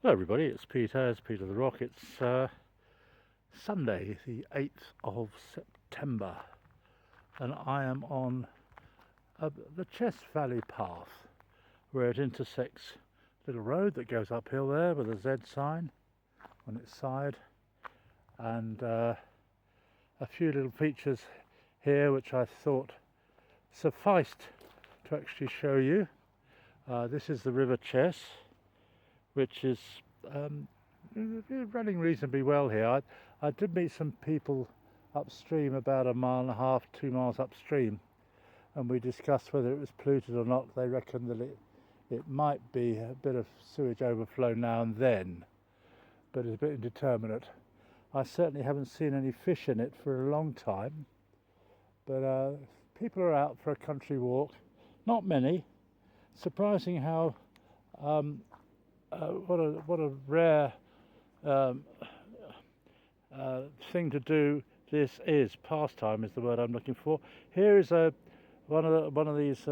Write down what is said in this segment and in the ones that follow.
Hello everybody, it's Peter the Rock. It's Sunday the 8th of September and I am on the Chess Valley path where it intersects a little road that goes uphill there with a Z sign on its side, and a few little features here which I thought sufficed to actually show you. This is the River Chess, which is running reasonably well here. I did meet some people upstream, about 1.5 miles, 2 miles upstream, and we discussed whether it was polluted or not. They reckoned that it might be a bit of sewage overflow now and then, but it's a bit indeterminate. I certainly haven't seen any fish in it for a long time, but people are out for a country walk. Not many. Surprising how what a rare thing to do this is. Pastime is the word I'm looking for. Here is one of these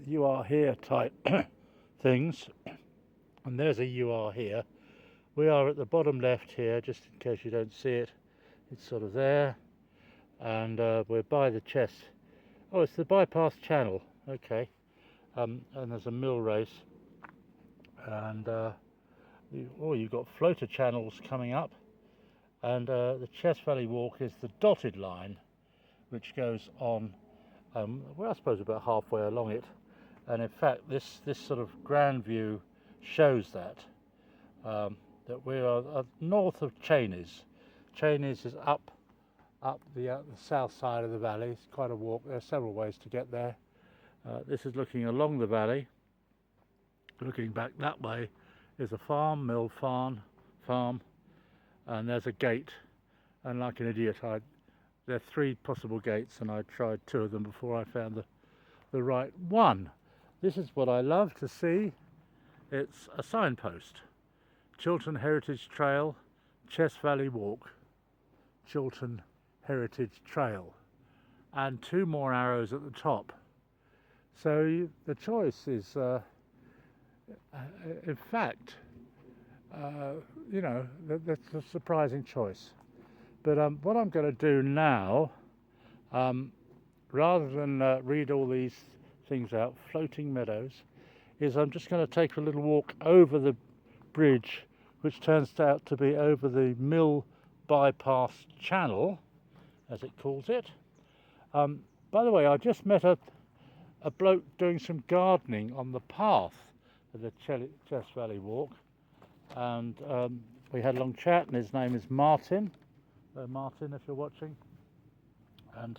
you are here type things, and there's a you are here. We are at the bottom left here, just in case you don't see it. It's sort of there, and we're by the chess. Oh, it's the bypass channel. Okay, and there's a mill race. And you've got floater channels coming up, and the Chess Valley Walk is the dotted line which goes on, well, I suppose about halfway along it, and in fact this sort of grand view shows that that we are north of Cheney's. Cheney's is up the south side of the valley. It's quite a walk. There are several ways to get there. This is looking along the valley. Looking back that way is a farm, mill farm, and there's a gate, and like an idiot there are 3 possible gates, and I tried 2 of them before I found the right one. This is what I love to see. It's a signpost: Chiltern Heritage Trail, Chess Valley Walk, Chiltern Heritage Trail, and 2 more arrows at the top. So the choice is in fact, that's a surprising choice. But what I'm going to do now, rather than read all these things out, floating meadows, is I'm just going to take a little walk over the bridge, which turns out to be over the mill bypass channel, as it calls it. By the way, I just met a bloke doing some gardening on the path of the Chess Valley Walk, and we had a long chat, and his name is Martin. Martin, if you're watching. And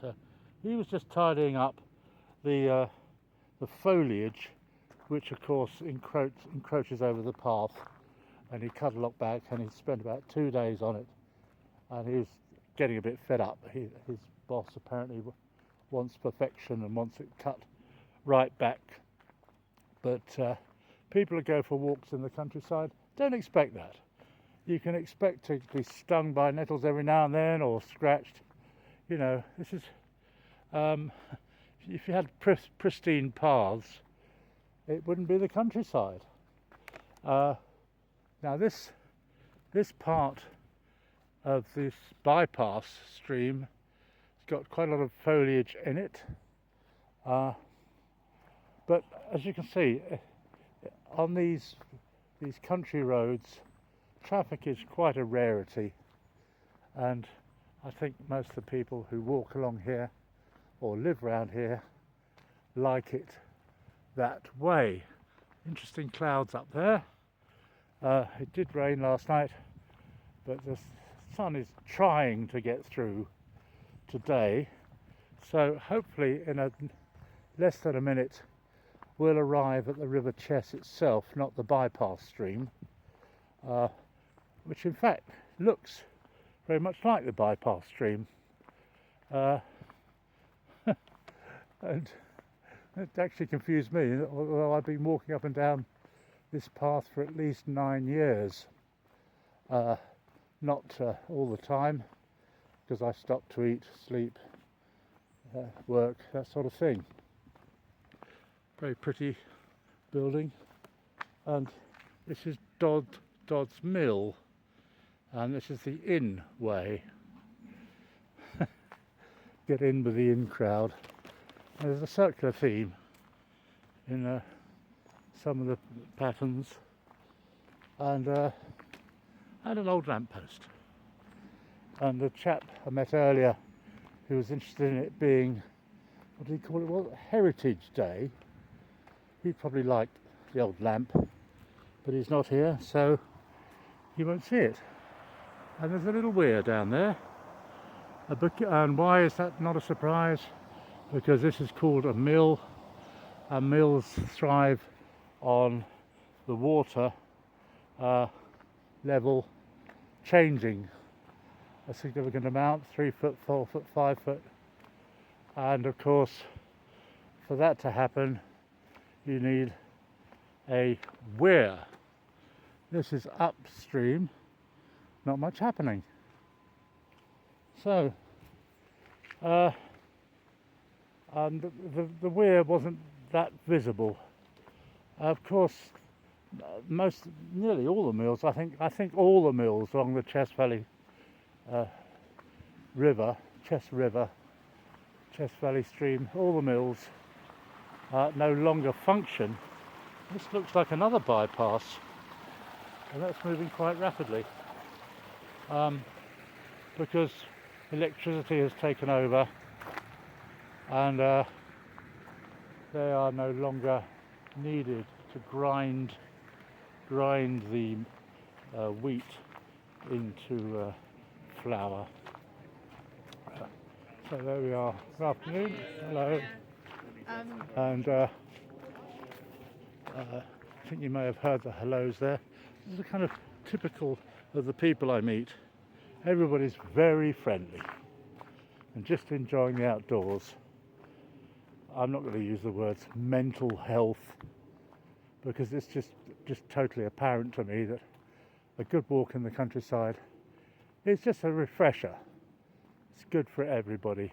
he was just tidying up the foliage, which of course encroaches over the path, and he cut a lot back, and he spent about 2 days on it, and he was getting a bit fed up. His boss apparently wants perfection and wants it cut right back, but people who go for walks in the countryside don't expect that. You can expect to be stung by nettles every now and then, or scratched. You know, this is if you had pristine paths, it wouldn't be the countryside. Now this part of this bypass stream has got quite a lot of foliage in it, but as you can see, on these country roads, traffic is quite a rarity, and I think most of the people who walk along here or live around here like it that way. Interesting clouds up there. It did rain last night, but the sun is trying to get through today, so hopefully in less than a minute we'll arrive at the River Chess itself, not the bypass stream, which in fact looks very much like the bypass stream. And it actually confused me, although I've been walking up and down this path for at least 9 years. Not all the time, because I stopped to eat, sleep, work, that sort of thing. Very pretty building, and This is Dodd's Mill, and this is the in way. Get in with the in crowd. There's a circular theme in some of the patterns, and an old lamppost. And the chap I met earlier, who was interested in it being, what did he call it? Well, Heritage Day. He probably liked the old lamp, but he's not here, so you won't see it. And there's a little weir down there. And why is that not a surprise? Because this is called a mill, and mills thrive on the water level changing a significant amount, 3 foot, 4 foot, 5 foot. And of course, for that to happen, you need a weir. This is upstream, not much happening. So, and the weir wasn't that visible. Of course, nearly all the mills, I think all the mills along the Chess Valley River, Chess Valley stream, all the mills no longer function. This looks like another bypass, and that's moving quite rapidly because electricity has taken over, and they are no longer needed to grind the wheat into flour. So there we are. Good afternoon. Hello. And I think you may have heard the hellos there. This is kind of typical of the people I meet. Everybody's very friendly and just enjoying the outdoors. I'm not going to use the words mental health, because it's just totally apparent to me that a good walk in the countryside is just a refresher. It's good for everybody.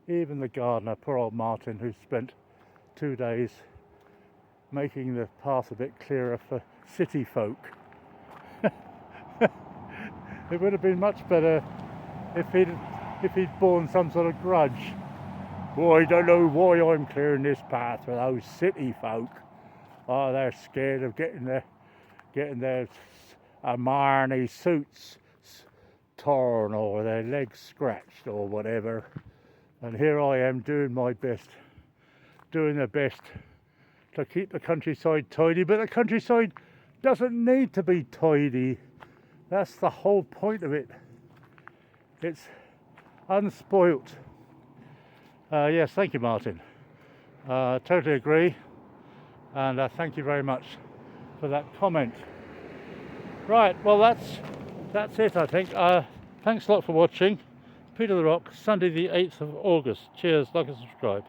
Even the gardener, poor old Martin, who spent 2 days making the path a bit clearer for city folk. It would have been much better if he'd borne some sort of grudge. Well, I don't know why I'm clearing this path for those city folk. Oh, they're scared of getting their Marnie suits torn or their legs scratched or whatever. And here I am doing the best to keep the countryside tidy, but the countryside doesn't need to be tidy. That's the whole point of it. It's unspoilt. Yes, thank you, Martin. Totally agree, and thank you very much for that comment. Right, well that's it, I think. Thanks a lot for watching. Peter the Rock, Sunday the 8th of August. Cheers, like and subscribe.